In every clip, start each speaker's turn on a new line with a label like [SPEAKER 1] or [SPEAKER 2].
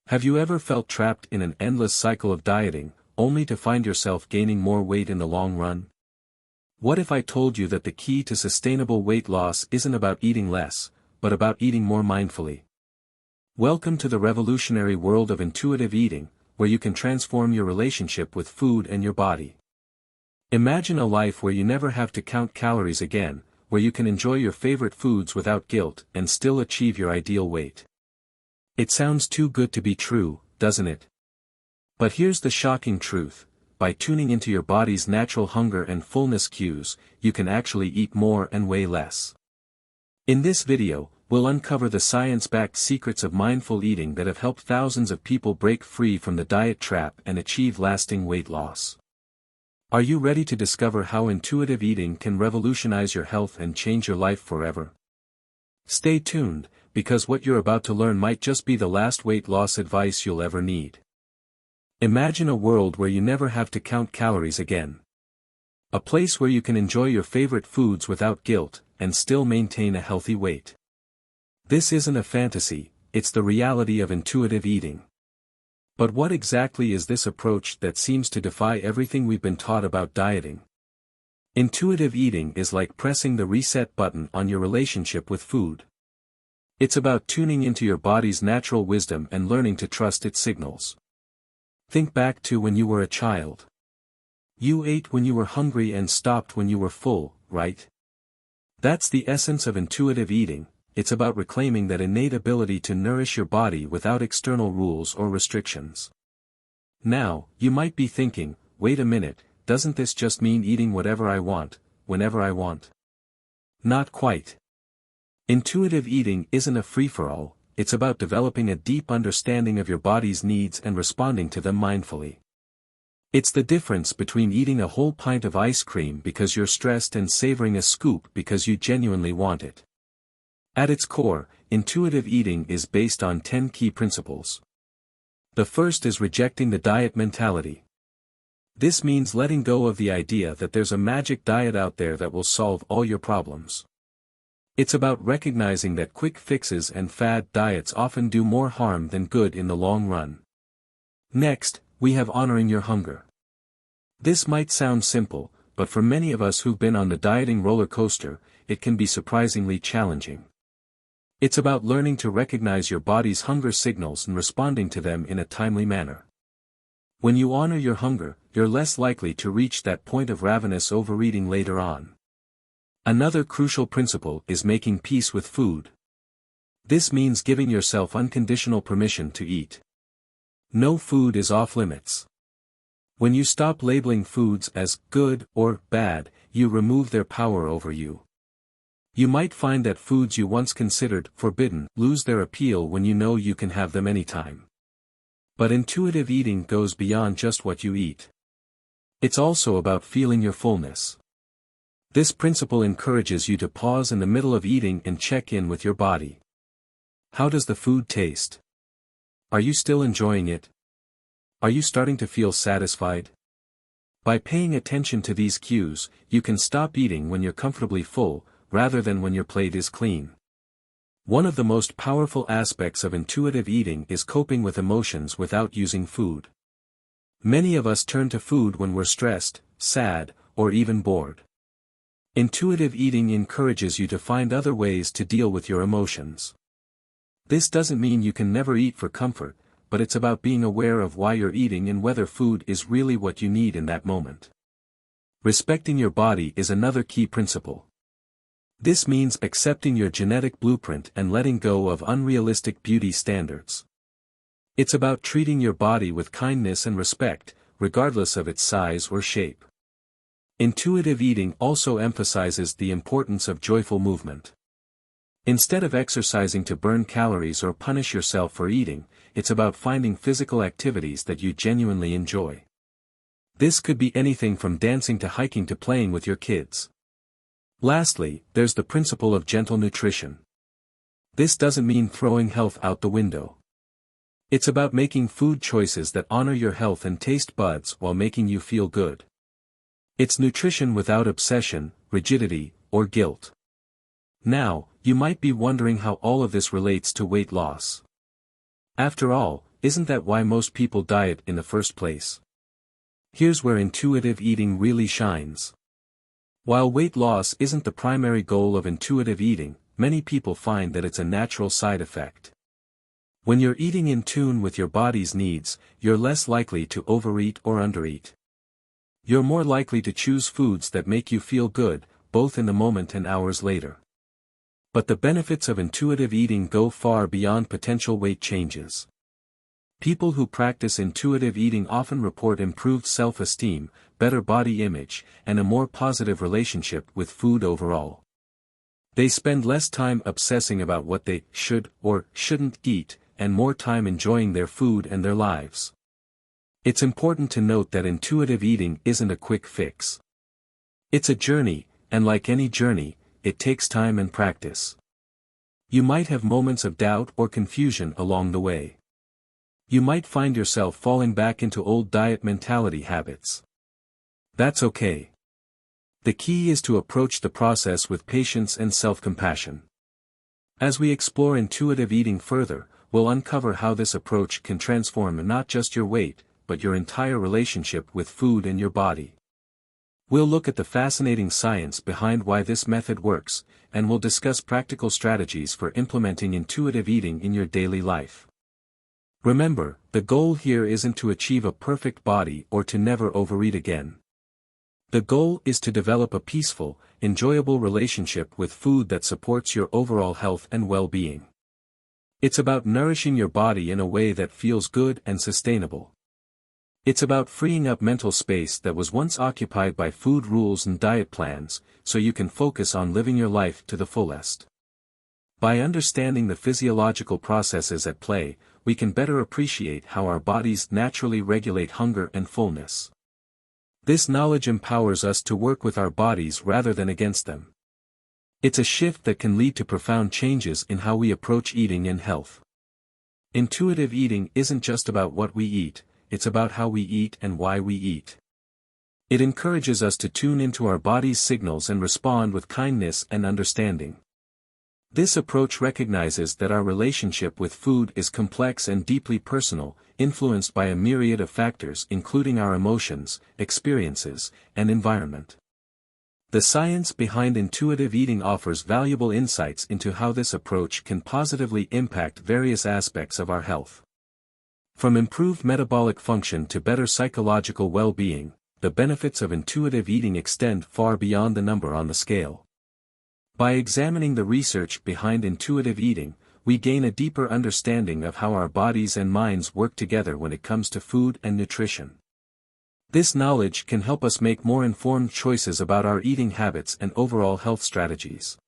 [SPEAKER 1] Have you ever felt trapped in an endless cycle of dieting, only to find yourself gaining more weight in the long run? What if I told you that the key to sustainable weight loss isn't about eating less, but about eating more mindfully? Welcome to the revolutionary world of intuitive eating, where you can transform your relationship with food and your body. Imagine a life where you never have to count calories again, where you can enjoy your favorite foods without guilt and still achieve your ideal weight. It sounds too good to be true, doesn't it? But here's the shocking truth: by tuning into your body's natural hunger and fullness cues, you can actually eat more and weigh less. In this video, we'll uncover the science-backed secrets of mindful eating that have helped thousands of people break free from the diet trap and achieve lasting weight loss. Are you ready to discover how intuitive eating can revolutionize your health and change your life forever? Stay tuned, because what you're about to learn might just be the last weight loss advice you'll ever need. Imagine a world where you never have to count calories again. A place where you can enjoy your favorite foods without guilt, and still maintain a healthy weight. This isn't a fantasy, it's the reality of intuitive eating. But what exactly is this approach that seems to defy everything we've been taught about dieting? Intuitive eating is like pressing the reset button on your relationship with food. It's about tuning into your body's natural wisdom and learning to trust its signals. Think back to when you were a child. You ate when you were hungry and stopped when you were full, right? That's the essence of intuitive eating. It's about reclaiming that innate ability to nourish your body without external rules or restrictions. Now, you might be thinking, wait a minute, doesn't this just mean eating whatever I want, whenever I want? Not quite. Intuitive eating isn't a free-for-all, it's about developing a deep understanding of your body's needs and responding to them mindfully. It's the difference between eating a whole pint of ice cream because you're stressed and savoring a scoop because you genuinely want it. At its core, intuitive eating is based on 10 key principles. The first is rejecting the diet mentality. This means letting go of the idea that there's a magic diet out there that will solve all your problems. It's about recognizing that quick fixes and fad diets often do more harm than good in the long run. Next, we have honoring your hunger. This might sound simple, but for many of us who've been on the dieting roller coaster, it can be surprisingly challenging. It's about learning to recognize your body's hunger signals and responding to them in a timely manner. When you honor your hunger, you're less likely to reach that point of ravenous overeating later on. Another crucial principle is making peace with food. This means giving yourself unconditional permission to eat. No food is off limits. When you stop labeling foods as good or bad, you remove their power over you. You might find that foods you once considered forbidden lose their appeal when you know you can have them anytime. But intuitive eating goes beyond just what you eat. It's also about feeling your fullness. This principle encourages you to pause in the middle of eating and check in with your body. How does the food taste? Are you still enjoying it? Are you starting to feel satisfied? By paying attention to these cues, you can stop eating when you're comfortably full, rather than when your plate is clean. One of the most powerful aspects of intuitive eating is coping with emotions without using food. Many of us turn to food when we're stressed, sad, or even bored. Intuitive eating encourages you to find other ways to deal with your emotions. This doesn't mean you can never eat for comfort, but it's about being aware of why you're eating and whether food is really what you need in that moment. Respecting your body is another key principle. This means accepting your genetic blueprint and letting go of unrealistic beauty standards. It's about treating your body with kindness and respect, regardless of its size or shape. Intuitive eating also emphasizes the importance of joyful movement. Instead of exercising to burn calories or punish yourself for eating, it's about finding physical activities that you genuinely enjoy. This could be anything from dancing to hiking to playing with your kids. Lastly, there's the principle of gentle nutrition. This doesn't mean throwing health out the window. It's about making food choices that honor your health and taste buds while making you feel good. It's nutrition without obsession, rigidity, or guilt. Now, you might be wondering how all of this relates to weight loss. After all, isn't that why most people diet in the first place? Here's where intuitive eating really shines. While weight loss isn't the primary goal of intuitive eating, many people find that it's a natural side effect. When you're eating in tune with your body's needs, you're less likely to overeat or undereat. You're more likely to choose foods that make you feel good, both in the moment and hours later. But the benefits of intuitive eating go far beyond potential weight changes. People who practice intuitive eating often report improved self-esteem, better body image, and a more positive relationship with food overall. They spend less time obsessing about what they should or shouldn't eat, and more time enjoying their food and their lives. It's important to note that intuitive eating isn't a quick fix. It's a journey, and like any journey, it takes time and practice. You might have moments of doubt or confusion along the way. You might find yourself falling back into old diet mentality habits. That's okay. The key is to approach the process with patience and self-compassion. As we explore intuitive eating further, we'll uncover how this approach can transform not just your weight, but your entire relationship with food and your body. We'll look at the fascinating science behind why this method works, and we'll discuss practical strategies for implementing intuitive eating in your daily life. Remember, the goal here isn't to achieve a perfect body or to never overeat again. The goal is to develop a peaceful, enjoyable relationship with food that supports your overall health and well-being. It's about nourishing your body in a way that feels good and sustainable. It's about freeing up mental space that was once occupied by food rules and diet plans, so you can focus on living your life to the fullest. By understanding the physiological processes at play, we can better appreciate how our bodies naturally regulate hunger and fullness. This knowledge empowers us to work with our bodies rather than against them. It's a shift that can lead to profound changes in how we approach eating and health. Intuitive eating isn't just about what we eat, it's about how we eat and why we eat. It encourages us to tune into our body's signals and respond with kindness and understanding. This approach recognizes that our relationship with food is complex and deeply personal, influenced by a myriad of factors including our emotions, experiences, and environment. The science behind intuitive eating offers valuable insights into how this approach can positively impact various aspects of our health. From improved metabolic function to better psychological well-being, the benefits of intuitive eating extend far beyond the number on the scale. By examining the research behind intuitive eating, we gain a deeper understanding of how our bodies and minds work together when it comes to food and nutrition. This knowledge can help us make more informed choices about our eating habits and overall health strategies.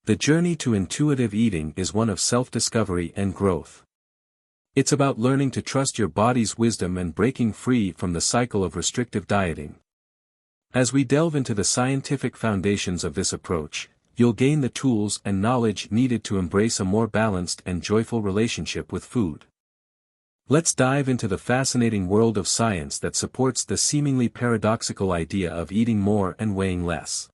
[SPEAKER 1] The journey to intuitive eating is one of self-discovery and growth. It's about learning to trust your body's wisdom and breaking free from the cycle of restrictive dieting. As we delve into the scientific foundations of this approach, you'll gain the tools and knowledge needed to embrace a more balanced and joyful relationship with food. Let's dive into the fascinating world of science that supports the seemingly paradoxical idea of eating more and weighing less.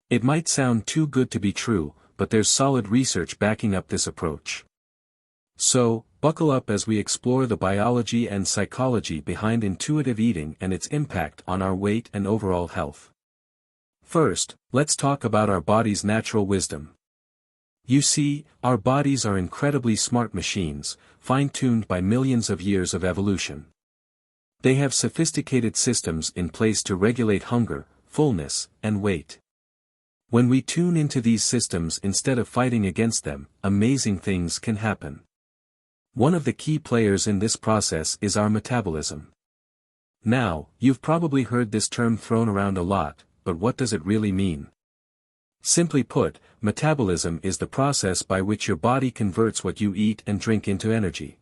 [SPEAKER 1] It might sound too good to be true, but there's solid research backing up this approach. So, buckle up as we explore the biology and psychology behind intuitive eating and its impact on our weight and overall health. First, let's talk about our body's natural wisdom. You see, our bodies are incredibly smart machines, fine-tuned by millions of years of evolution. They have sophisticated systems in place to regulate hunger, fullness, and weight. When we tune into these systems instead of fighting against them, amazing things can happen. One of the key players in this process is our metabolism. Now, you've probably heard this term thrown around a lot, but what does it really mean? Simply put, metabolism is the process by which your body converts what you eat and drink into energy.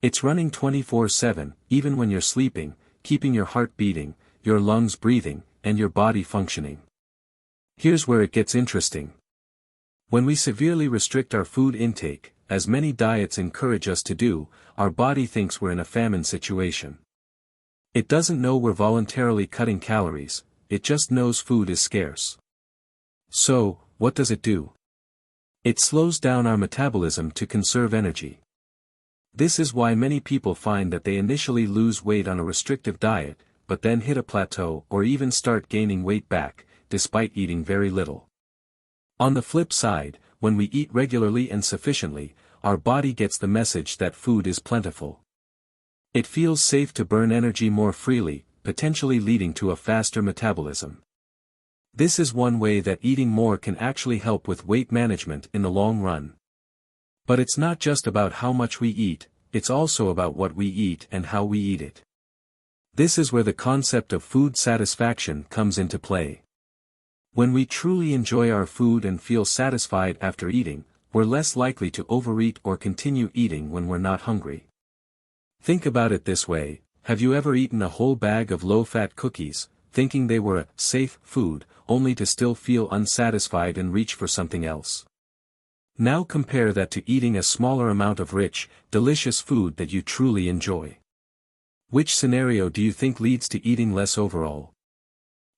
[SPEAKER 1] It's running 24/7, even when you're sleeping, keeping your heart beating, your lungs breathing, and your body functioning. Here's where it gets interesting. When we severely restrict our food intake, as many diets encourage us to do, our body thinks we're in a famine situation. It doesn't know we're voluntarily cutting calories, it just knows food is scarce. So, what does it do? It slows down our metabolism to conserve energy. This is why many people find that they initially lose weight on a restrictive diet, but then hit a plateau or even start gaining weight back, despite eating very little. On the flip side, when we eat regularly and sufficiently, our body gets the message that food is plentiful. It feels safe to burn energy more freely, potentially leading to a faster metabolism. This is one way that eating more can actually help with weight management in the long run. But it's not just about how much we eat, it's also about what we eat and how we eat it. This is where the concept of food satisfaction comes into play. When we truly enjoy our food and feel satisfied after eating, we're less likely to overeat or continue eating when we're not hungry. Think about it this way: have you ever eaten a whole bag of low-fat cookies, thinking they were a safe food, only to still feel unsatisfied and reach for something else? Now compare that to eating a smaller amount of rich, delicious food that you truly enjoy. Which scenario do you think leads to eating less overall?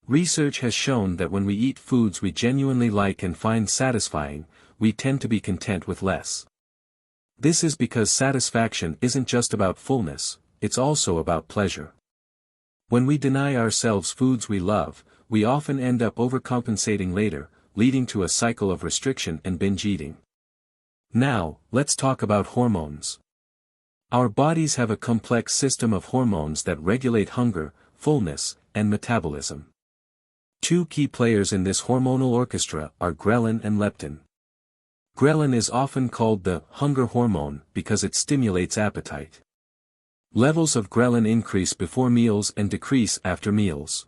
[SPEAKER 1] Research has shown that when we eat foods we genuinely like and find satisfying, we tend to be content with less. This is because satisfaction isn't just about fullness, it's also about pleasure. When we deny ourselves foods we love, we often end up overcompensating later, leading to a cycle of restriction and binge eating. Now, let's talk about hormones. Our bodies have a complex system of hormones that regulate hunger, fullness, and metabolism. Two key players in this hormonal orchestra are ghrelin and leptin. Ghrelin is often called the hunger hormone because it stimulates appetite. Levels of ghrelin increase before meals and decrease after meals.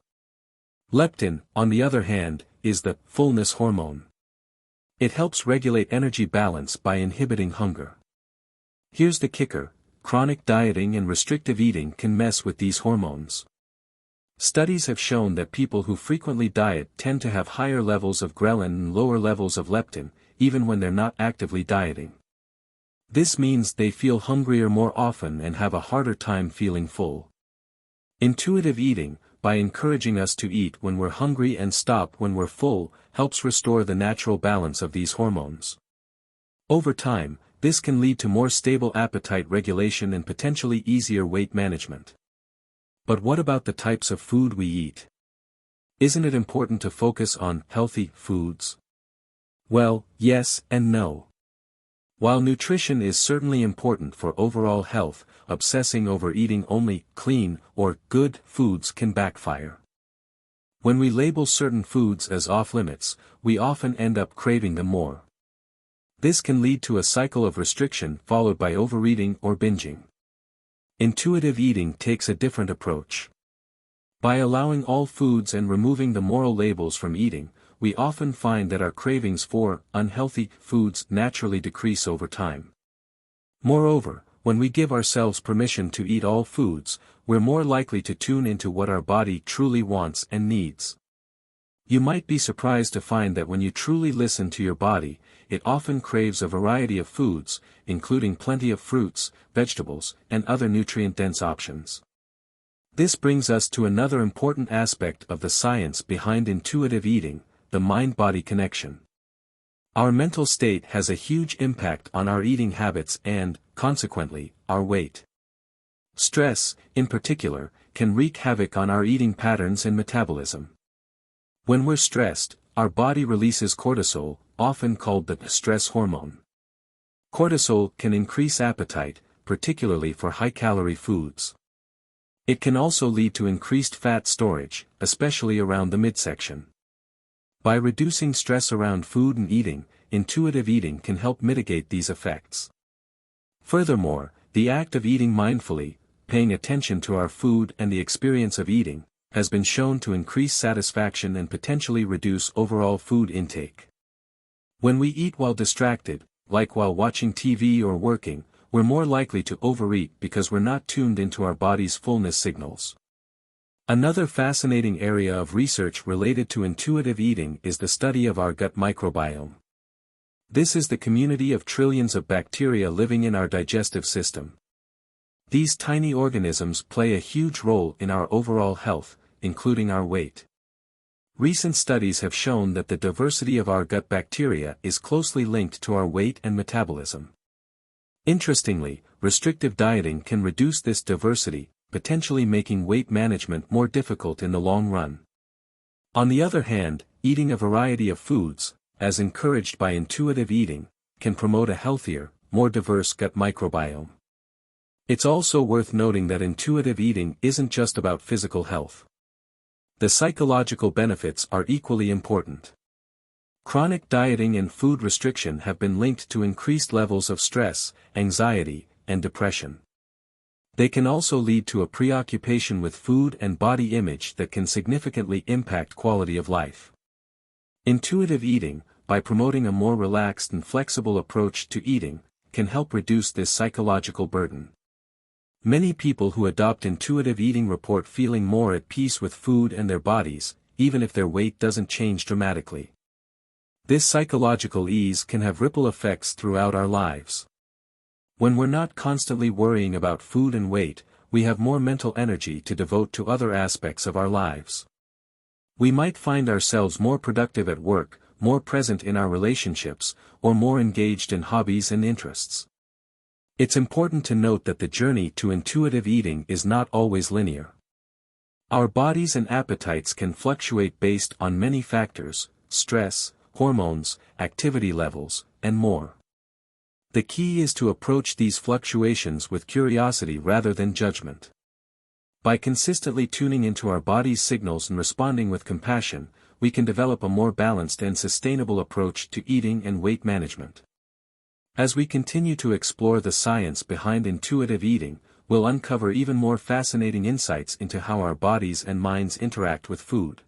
[SPEAKER 1] Leptin, on the other hand, is the fullness hormone. It helps regulate energy balance by inhibiting hunger. Here's the kicker: chronic dieting and restrictive eating can mess with these hormones. Studies have shown that people who frequently diet tend to have higher levels of ghrelin and lower levels of leptin, even when they're not actively dieting. This means they feel hungrier more often and have a harder time feeling full. Intuitive eating, by encouraging us to eat when we're hungry and stop when we're full, helps restore the natural balance of these hormones. Over time, this can lead to more stable appetite regulation and potentially easier weight management. But what about the types of food we eat? Isn't it important to focus on healthy foods? Well, yes and no. While nutrition is certainly important for overall health, obsessing over eating only clean or good foods can backfire. When we label certain foods as off-limits, we often end up craving them more. This can lead to a cycle of restriction followed by overeating or binging. Intuitive eating takes a different approach. By allowing all foods and removing the moral labels from eating, we often find that our cravings for unhealthy foods naturally decrease over time. Moreover, when we give ourselves permission to eat all foods, we're more likely to tune into what our body truly wants and needs. You might be surprised to find that when you truly listen to your body, it often craves a variety of foods, including plenty of fruits, vegetables, and other nutrient-dense options. This brings us to another important aspect of the science behind intuitive eating: the mind-body connection. Our mental state has a huge impact on our eating habits and, consequently, our weight. Stress, in particular, can wreak havoc on our eating patterns and metabolism. When we're stressed, our body releases cortisol, often called the stress hormone. Cortisol can increase appetite, particularly for high-calorie foods. It can also lead to increased fat storage, especially around the midsection. By reducing stress around food and eating, intuitive eating can help mitigate these effects. Furthermore, the act of eating mindfully, paying attention to our food and the experience of eating, has been shown to increase satisfaction and potentially reduce overall food intake. When we eat while distracted, like while watching TV or working, we're more likely to overeat because we're not tuned into our body's fullness signals. Another fascinating area of research related to intuitive eating is the study of our gut microbiome. This is the community of trillions of bacteria living in our digestive system. These tiny organisms play a huge role in our overall health, including our weight. Recent studies have shown that the diversity of our gut bacteria is closely linked to our weight and metabolism. Interestingly, restrictive dieting can reduce this diversity, potentially making weight management more difficult in the long run. On the other hand, eating a variety of foods, as encouraged by intuitive eating, can promote a healthier, more diverse gut microbiome. It's also worth noting that intuitive eating isn't just about physical health. The psychological benefits are equally important. Chronic dieting and food restriction have been linked to increased levels of stress, anxiety, and depression. They can also lead to a preoccupation with food and body image that can significantly impact quality of life. Intuitive eating, by promoting a more relaxed and flexible approach to eating, can help reduce this psychological burden. Many people who adopt intuitive eating report feeling more at peace with food and their bodies, even if their weight doesn't change dramatically. This psychological ease can have ripple effects throughout our lives. When we're not constantly worrying about food and weight, we have more mental energy to devote to other aspects of our lives. We might find ourselves more productive at work, more present in our relationships, or more engaged in hobbies and interests. It's important to note that the journey to intuitive eating is not always linear. Our bodies and appetites can fluctuate based on many factors: stress, hormones, activity levels, and more. The key is to approach these fluctuations with curiosity rather than judgment. By consistently tuning into our body's signals and responding with compassion, we can develop a more balanced and sustainable approach to eating and weight management. As we continue to explore the science behind intuitive eating, we'll uncover even more fascinating insights into how our bodies and minds interact with food.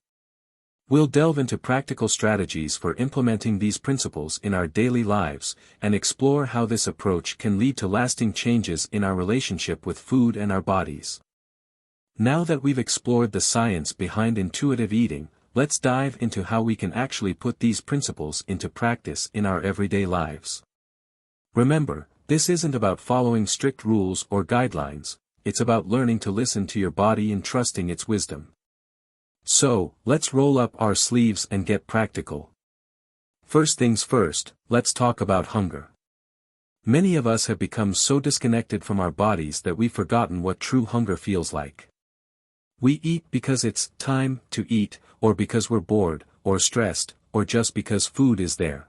[SPEAKER 1] We'll delve into practical strategies for implementing these principles in our daily lives, and explore how this approach can lead to lasting changes in our relationship with food and our bodies. Now that we've explored the science behind intuitive eating, let's dive into how we can actually put these principles into practice in our everyday lives. Remember, this isn't about following strict rules or guidelines, it's about learning to listen to your body and trusting its wisdom. So, let's roll up our sleeves and get practical. First things first, let's talk about hunger. Many of us have become so disconnected from our bodies that we've forgotten what true hunger feels like. We eat because it's time to eat, or because we're bored, or stressed, or just because food is there.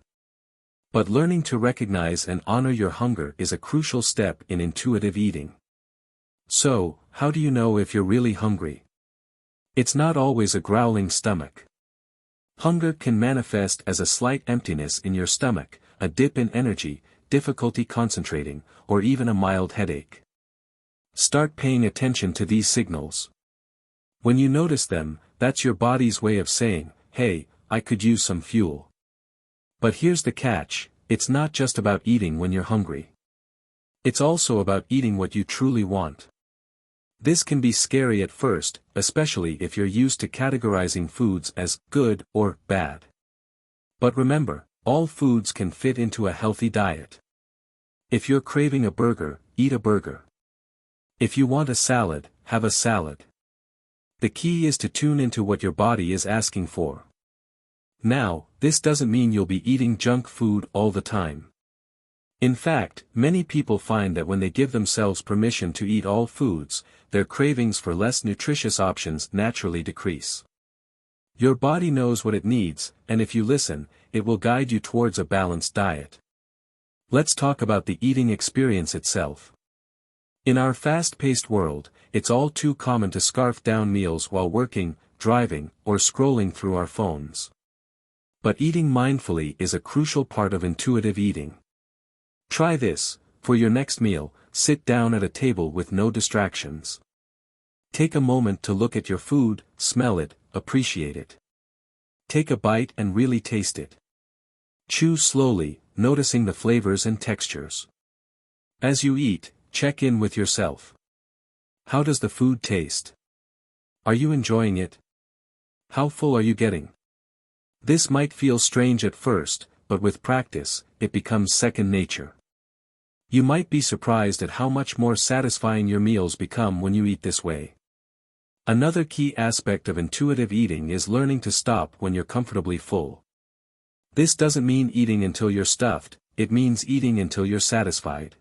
[SPEAKER 1] But learning to recognize and honor your hunger is a crucial step in intuitive eating. So, how do you know if you're really hungry? It's not always a growling stomach. Hunger can manifest as a slight emptiness in your stomach, a dip in energy, difficulty concentrating, or even a mild headache. Start paying attention to these signals. When you notice them, that's your body's way of saying, "Hey, I could use some fuel." But here's the catch: it's not just about eating when you're hungry. It's also about eating what you truly want. This can be scary at first, especially if you're used to categorizing foods as good or bad. But remember, all foods can fit into a healthy diet. If you're craving a burger, eat a burger. If you want a salad, have a salad. The key is to tune into what your body is asking for. Now, this doesn't mean you'll be eating junk food all the time. In fact, many people find that when they give themselves permission to eat all foods, their cravings for less nutritious options naturally decrease. Your body knows what it needs, and if you listen, it will guide you towards a balanced diet. Let's talk about the eating experience itself. In our fast-paced world, it's all too common to scarf down meals while working, driving, or scrolling through our phones. But eating mindfully is a crucial part of intuitive eating. Try this: for your next meal, sit down at a table with no distractions. Take a moment to look at your food, smell it, appreciate it. Take a bite and really taste it. Chew slowly, noticing the flavors and textures. As you eat, check in with yourself. How does the food taste? Are you enjoying it? How full are you getting? This might feel strange at first, but with practice, it becomes second nature. You might be surprised at how much more satisfying your meals become when you eat this way. Another key aspect of intuitive eating is learning to stop when you're comfortably full. This doesn't mean eating until you're stuffed, it means eating until you're satisfied.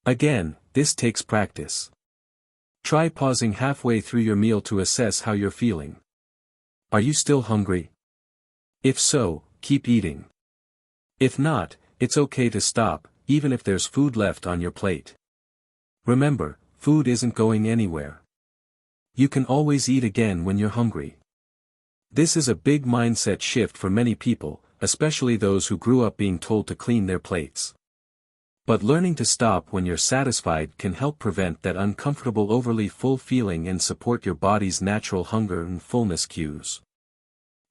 [SPEAKER 1] Again, this takes practice. Try pausing halfway through your meal to assess how you're feeling. Are you still hungry? If so, keep eating. If not, it's okay to stop, even if there's food left on your plate. Remember, food isn't going anywhere. You can always eat again when you're hungry. This is a big mindset shift for many people, especially those who grew up being told to clean their plates. But learning to stop when you're satisfied can help prevent that uncomfortable overly full feeling and support your body's natural hunger and fullness cues.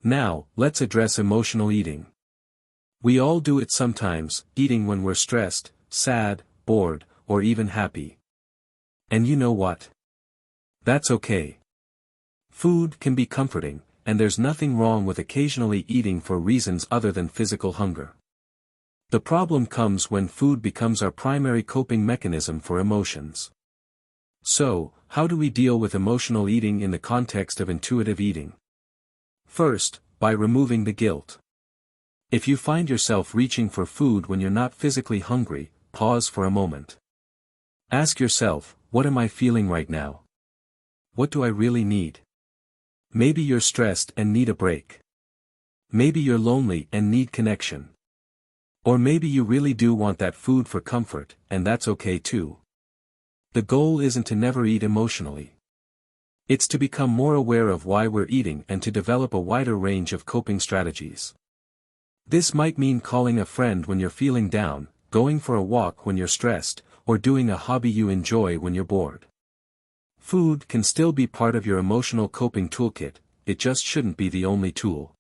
[SPEAKER 1] Now, let's address emotional eating. We all do it sometimes, eating when we're stressed, sad, bored, or even happy. And you know what? That's okay. Food can be comforting, and there's nothing wrong with occasionally eating for reasons other than physical hunger. The problem comes when food becomes our primary coping mechanism for emotions. So, how do we deal with emotional eating in the context of intuitive eating? First, by removing the guilt. If you find yourself reaching for food when you're not physically hungry, pause for a moment. Ask yourself, what am I feeling right now? What do I really need? Maybe you're stressed and need a break. Maybe you're lonely and need connection. Or maybe you really do want that food for comfort, and that's okay too. The goal isn't to never eat emotionally. It's to become more aware of why we're eating and to develop a wider range of coping strategies. This might mean calling a friend when you're feeling down, going for a walk when you're stressed, or doing a hobby you enjoy when you're bored. Food can still be part of your emotional coping toolkit, it just shouldn't be the only tool.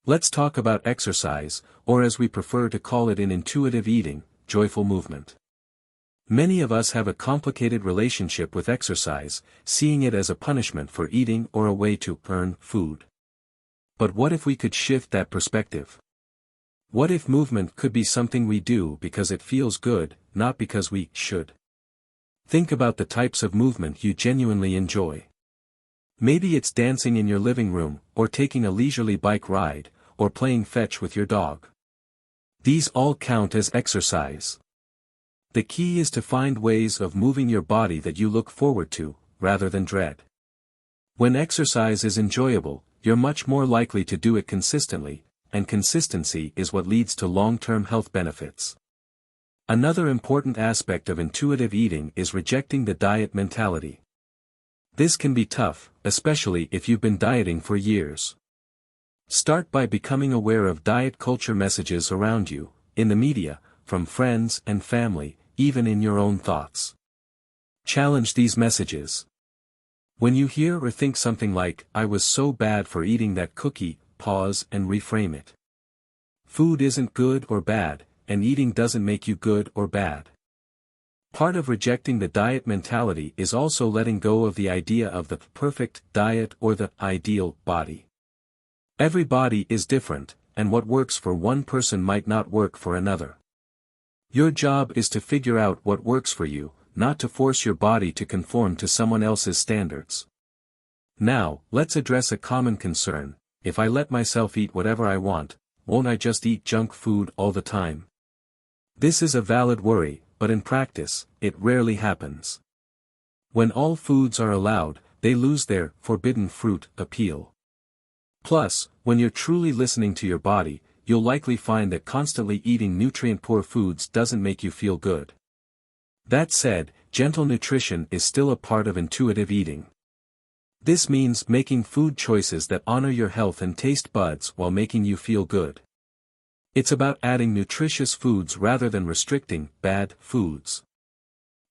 [SPEAKER 1] Let's talk about exercise, or as we prefer to call it in intuitive eating, joyful movement. Many of us have a complicated relationship with exercise, seeing it as a punishment for eating or a way to earn food. But what if we could shift that perspective? What if movement could be something we do because it feels good, not because we should? Think about the types of movement you genuinely enjoy. Maybe it's dancing in your living room, or taking a leisurely bike ride, or playing fetch with your dog. These all count as exercise. The key is to find ways of moving your body that you look forward to, rather than dread. When exercise is enjoyable, you're much more likely to do it consistently, and consistency is what leads to long-term health benefits. Another important aspect of intuitive eating is rejecting the diet mentality. This can be tough, especially if you've been dieting for years. Start by becoming aware of diet culture messages around you, in the media, from friends and family, even in your own thoughts. Challenge these messages. When you hear or think something like, "I was so bad for eating that cookie," pause and reframe it. Food isn't good or bad, and eating doesn't make you good or bad. Part of rejecting the diet mentality is also letting go of the idea of the perfect diet or the ideal body. Every body is different, and what works for one person might not work for another. Your job is to figure out what works for you, not to force your body to conform to someone else's standards. Now, let's address a common concern: if I let myself eat whatever I want, won't I just eat junk food all the time? This is a valid worry, but in practice, it rarely happens. When all foods are allowed, they lose their forbidden fruit appeal. Plus, when you're truly listening to your body, you'll likely find that constantly eating nutrient-poor foods doesn't make you feel good. That said, gentle nutrition is still a part of intuitive eating. This means making food choices that honor your health and taste buds while making you feel good. It's about adding nutritious foods rather than restricting bad foods.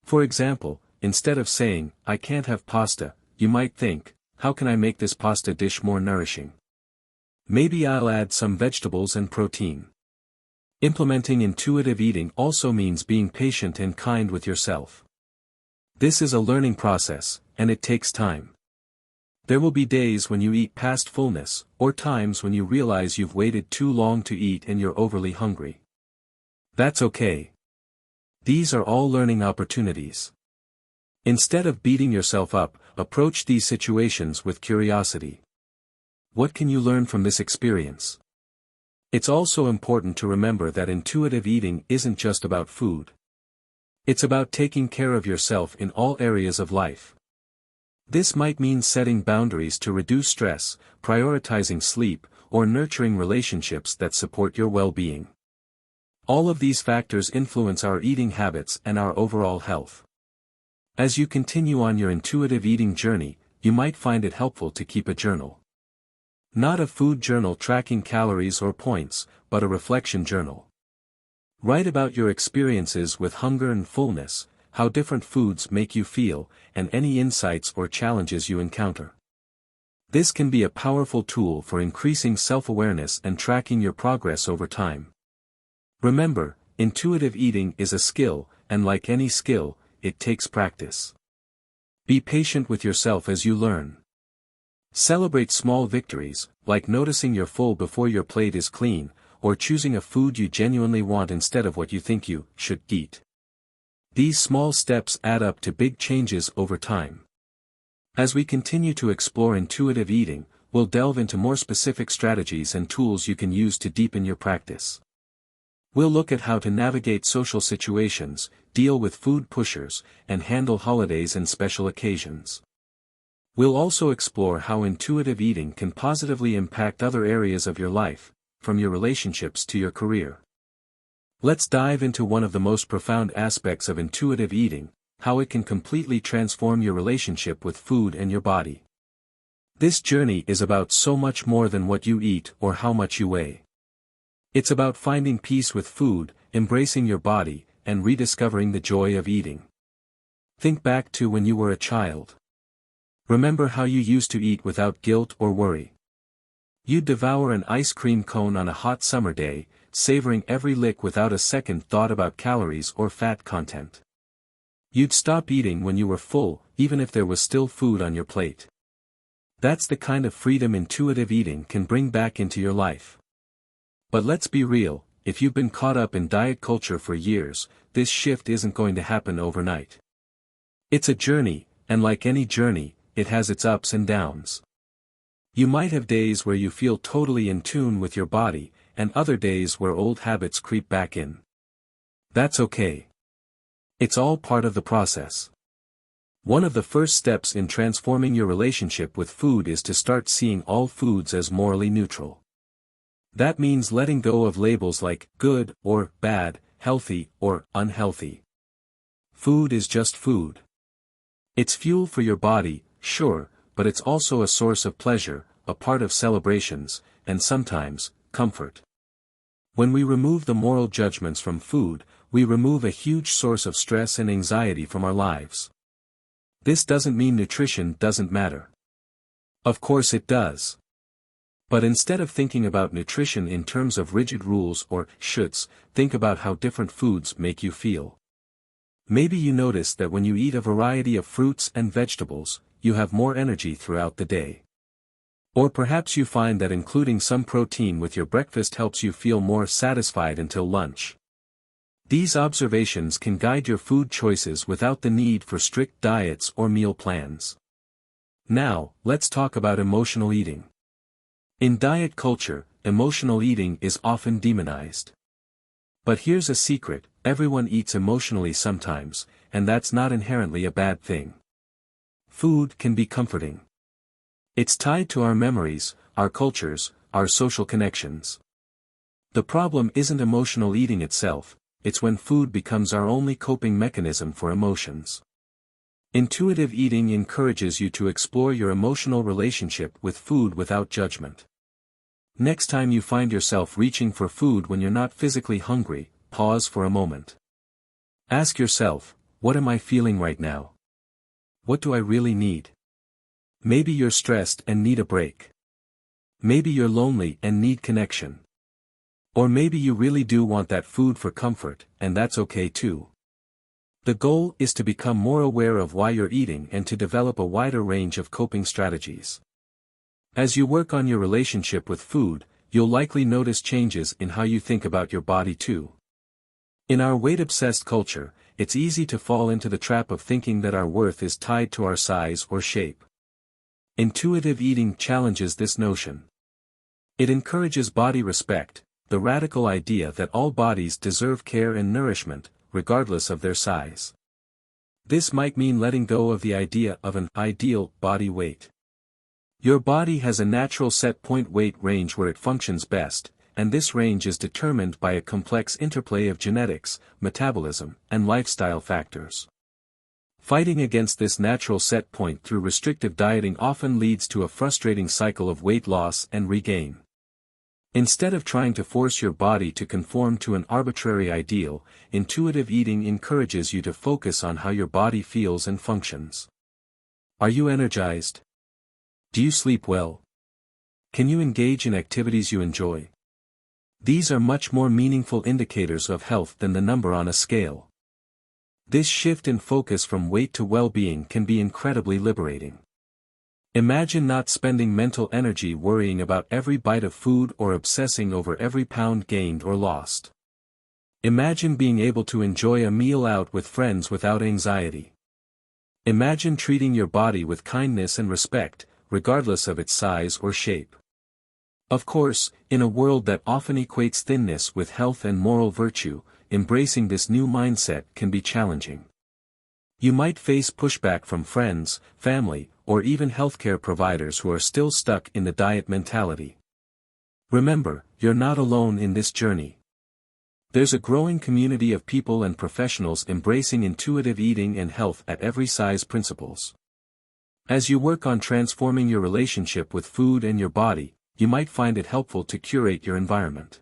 [SPEAKER 1] For example, instead of saying, "I can't have pasta," you might think, "How can I make this pasta dish more nourishing? Maybe I'll add some vegetables and protein." Implementing intuitive eating also means being patient and kind with yourself. This is a learning process, and it takes time. There will be days when you eat past fullness, or times when you realize you've waited too long to eat and you're overly hungry. That's okay. These are all learning opportunities. Instead of beating yourself up, approach these situations with curiosity. What can you learn from this experience? It's also important to remember that intuitive eating isn't just about food. It's about taking care of yourself in all areas of life. This might mean setting boundaries to reduce stress, prioritizing sleep, or nurturing relationships that support your well-being. All of these factors influence our eating habits and our overall health. As you continue on your intuitive eating journey, you might find it helpful to keep a journal. Not a food journal tracking calories or points, but a reflection journal. Write about your experiences with hunger and fullness, how different foods make you feel, and any insights or challenges you encounter. This can be a powerful tool for increasing self-awareness and tracking your progress over time. Remember, intuitive eating is a skill, and like any skill, it takes practice. Be patient with yourself as you learn. Celebrate small victories, like noticing you're full before your plate is clean, or choosing a food you genuinely want instead of what you think you should eat. These small steps add up to big changes over time. As we continue to explore intuitive eating, we'll delve into more specific strategies and tools you can use to deepen your practice. We'll look at how to navigate social situations, deal with food pushers, and handle holidays and special occasions. We'll also explore how intuitive eating can positively impact other areas of your life, from your relationships to your career. Let's dive into one of the most profound aspects of intuitive eating, how it can completely transform your relationship with food and your body. This journey is about so much more than what you eat or how much you weigh. It's about finding peace with food, embracing your body, and rediscovering the joy of eating. Think back to when you were a child. Remember how you used to eat without guilt or worry. You'd devour an ice cream cone on a hot summer day, savoring every lick without a second thought about calories or fat content. You'd stop eating when you were full, even if there was still food on your plate. That's the kind of freedom intuitive eating can bring back into your life. But let's be real, if you've been caught up in diet culture for years, this shift isn't going to happen overnight. It's a journey, and like any journey, it has its ups and downs. You might have days where you feel totally in tune with your body, and other days where old habits creep back in. That's okay. It's all part of the process. One of the first steps in transforming your relationship with food is to start seeing all foods as morally neutral. That means letting go of labels like good or bad, healthy or unhealthy. Food is just food. It's fuel for your body, sure, but it's also a source of pleasure, a part of celebrations, and sometimes, comfort. When we remove the moral judgments from food, we remove a huge source of stress and anxiety from our lives. This doesn't mean nutrition doesn't matter. Of course it does. But instead of thinking about nutrition in terms of rigid rules or shoulds, think about how different foods make you feel. Maybe you notice that when you eat a variety of fruits and vegetables, you have more energy throughout the day. Or perhaps you find that including some protein with your breakfast helps you feel more satisfied until lunch. These observations can guide your food choices without the need for strict diets or meal plans. Now, let's talk about emotional eating. In diet culture, emotional eating is often demonized. But here's a secret, everyone eats emotionally sometimes, and that's not inherently a bad thing. Food can be comforting. It's tied to our memories, our cultures, our social connections. The problem isn't emotional eating itself, it's when food becomes our only coping mechanism for emotions. Intuitive eating encourages you to explore your emotional relationship with food without judgment. Next time you find yourself reaching for food when you're not physically hungry, pause for a moment. Ask yourself, what am I feeling right now? What do I really need? Maybe you're stressed and need a break. Maybe you're lonely and need connection. Or maybe you really do want that food for comfort, and that's okay too. The goal is to become more aware of why you're eating and to develop a wider range of coping strategies. As you work on your relationship with food, you'll likely notice changes in how you think about your body too. In our weight-obsessed culture, it's easy to fall into the trap of thinking that our worth is tied to our size or shape. Intuitive eating challenges this notion. It encourages body respect, the radical idea that all bodies deserve care and nourishment, regardless of their size. This might mean letting go of the idea of an ideal body weight. Your body has a natural set point weight range where it functions best, and this range is determined by a complex interplay of genetics, metabolism, and lifestyle factors. Fighting against this natural set point through restrictive dieting often leads to a frustrating cycle of weight loss and regain. Instead of trying to force your body to conform to an arbitrary ideal, intuitive eating encourages you to focus on how your body feels and functions. Are you energized? Do you sleep well? Can you engage in activities you enjoy? These are much more meaningful indicators of health than the number on a scale. This shift in focus from weight to well-being can be incredibly liberating. Imagine not spending mental energy worrying about every bite of food or obsessing over every pound gained or lost. Imagine being able to enjoy a meal out with friends without anxiety. Imagine treating your body with kindness and respect, regardless of its size or shape. Of course, in a world that often equates thinness with health and moral virtue, embracing this new mindset can be challenging. You might face pushback from friends, family, or even healthcare providers who are still stuck in the diet mentality. Remember, you're not alone in this journey. There's a growing community of people and professionals embracing intuitive eating and health at every size principles. As you work on transforming your relationship with food and your body, you might find it helpful to curate your environment.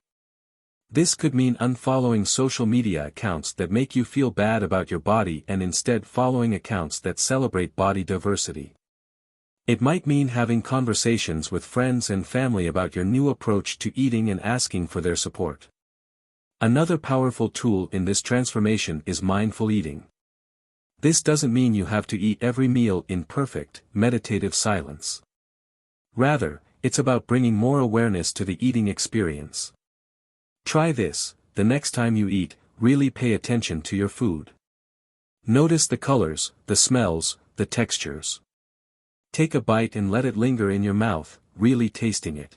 [SPEAKER 1] This could mean unfollowing social media accounts that make you feel bad about your body and instead following accounts that celebrate body diversity. It might mean having conversations with friends and family about your new approach to eating and asking for their support. Another powerful tool in this transformation is mindful eating. This doesn't mean you have to eat every meal in perfect, meditative silence. Rather, it's about bringing more awareness to the eating experience. Try this: the next time you eat, really pay attention to your food. Notice the colors, the smells, the textures. Take a bite and let it linger in your mouth, really tasting it.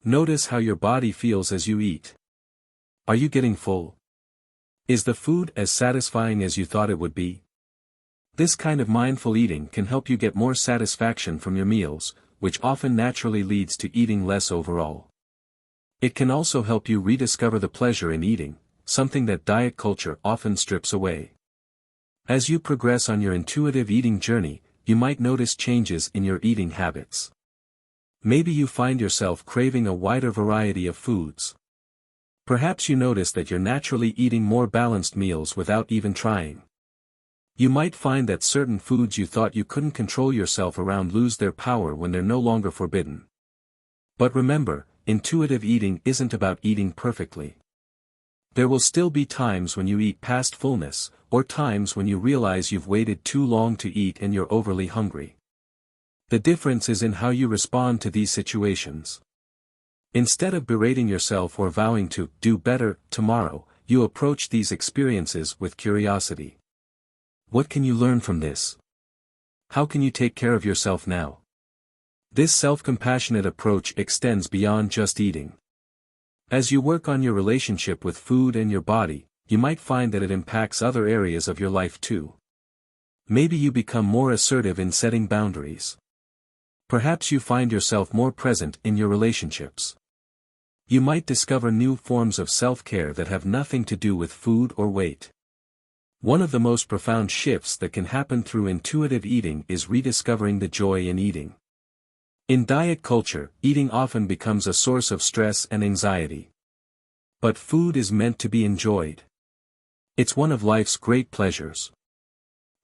[SPEAKER 1] Notice how your body feels as you eat. Are you getting full? Is the food as satisfying as you thought it would be? This kind of mindful eating can help you get more satisfaction from your meals, which often naturally leads to eating less overall. It can also help you rediscover the pleasure in eating, something that diet culture often strips away. As you progress on your intuitive eating journey, you might notice changes in your eating habits. Maybe you find yourself craving a wider variety of foods. Perhaps you notice that you're naturally eating more balanced meals without even trying. You might find that certain foods you thought you couldn't control yourself around lose their power when they're no longer forbidden. But remember, intuitive eating isn't about eating perfectly. There will still be times when you eat past fullness, or times when you realize you've waited too long to eat and you're overly hungry. The difference is in how you respond to these situations. Instead of berating yourself or vowing to do better tomorrow, you approach these experiences with curiosity. What can you learn from this? How can you take care of yourself now? This self-compassionate approach extends beyond just eating. As you work on your relationship with food and your body, you might find that it impacts other areas of your life too. Maybe you become more assertive in setting boundaries. Perhaps you find yourself more present in your relationships. You might discover new forms of self-care that have nothing to do with food or weight. One of the most profound shifts that can happen through intuitive eating is rediscovering the joy in eating. In diet culture, eating often becomes a source of stress and anxiety. But food is meant to be enjoyed. It's one of life's great pleasures.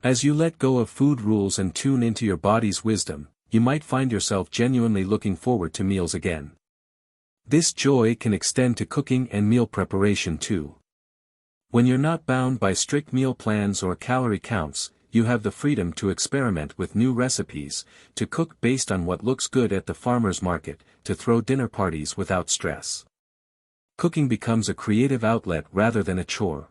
[SPEAKER 1] As you let go of food rules and tune into your body's wisdom, you might find yourself genuinely looking forward to meals again. This joy can extend to cooking and meal preparation too. When you're not bound by strict meal plans or calorie counts, you have the freedom to experiment with new recipes, to cook based on what looks good at the farmer's market, to throw dinner parties without stress. Cooking becomes a creative outlet rather than a chore.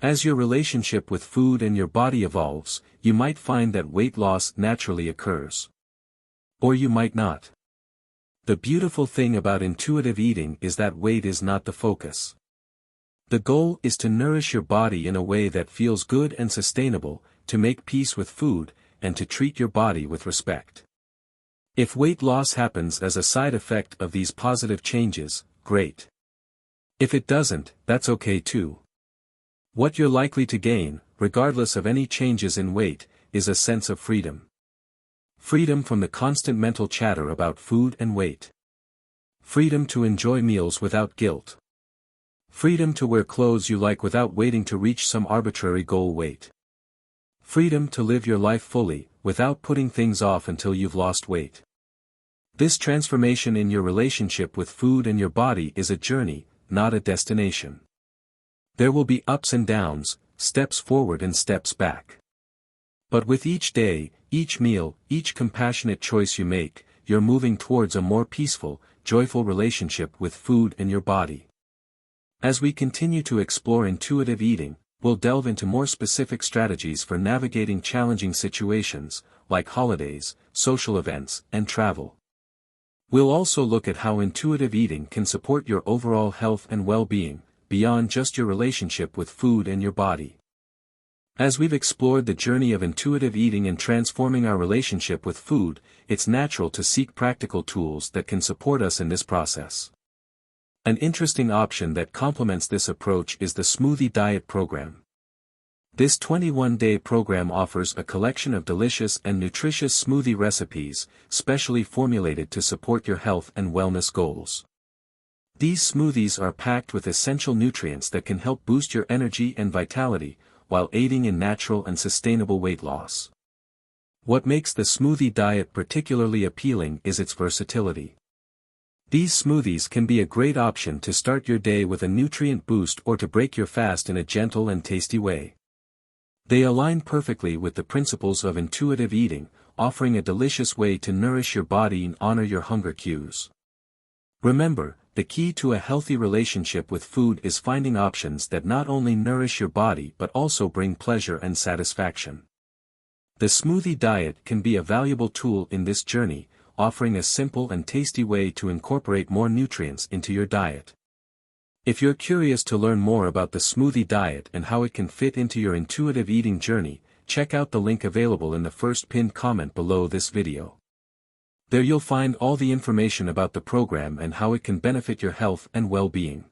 [SPEAKER 1] As your relationship with food and your body evolves, you might find that weight loss naturally occurs. Or you might not. The beautiful thing about intuitive eating is that weight is not the focus. The goal is to nourish your body in a way that feels good and sustainable, to make peace with food, and to treat your body with respect. If weight loss happens as a side effect of these positive changes, great. If it doesn't, that's okay too. What you're likely to gain, regardless of any changes in weight, is a sense of freedom. Freedom from the constant mental chatter about food and weight. Freedom to enjoy meals without guilt. Freedom to wear clothes you like without waiting to reach some arbitrary goal weight. Freedom to live your life fully, without putting things off until you've lost weight. This transformation in your relationship with food and your body is a journey, not a destination. There will be ups and downs, steps forward and steps back. But with each day, each meal, each compassionate choice you make, you're moving towards a more peaceful, joyful relationship with food and your body. As we continue to explore intuitive eating, we'll delve into more specific strategies for navigating challenging situations, like holidays, social events, and travel. We'll also look at how intuitive eating can support your overall health and well-being, beyond just your relationship with food and your body. As we've explored the journey of intuitive eating and transforming our relationship with food, it's natural to seek practical tools that can support us in this process. An interesting option that complements this approach is the Smoothie Diet program. This 21-day program offers a collection of delicious and nutritious smoothie recipes, specially formulated to support your health and wellness goals. These smoothies are packed with essential nutrients that can help boost your energy and vitality, while aiding in natural and sustainable weight loss. What makes the Smoothie Diet particularly appealing is its versatility. These smoothies can be a great option to start your day with a nutrient boost or to break your fast in a gentle and tasty way. They align perfectly with the principles of intuitive eating, offering a delicious way to nourish your body and honor your hunger cues. Remember, the key to a healthy relationship with food is finding options that not only nourish your body but also bring pleasure and satisfaction. The Smoothie Diet can be a valuable tool in this journey, offering a simple and tasty way to incorporate more nutrients into your diet. If you're curious to learn more about the Smoothie Diet and how it can fit into your intuitive eating journey, check out the link available in the first pinned comment below this video. There you'll find all the information about the program and how it can benefit your health and well-being.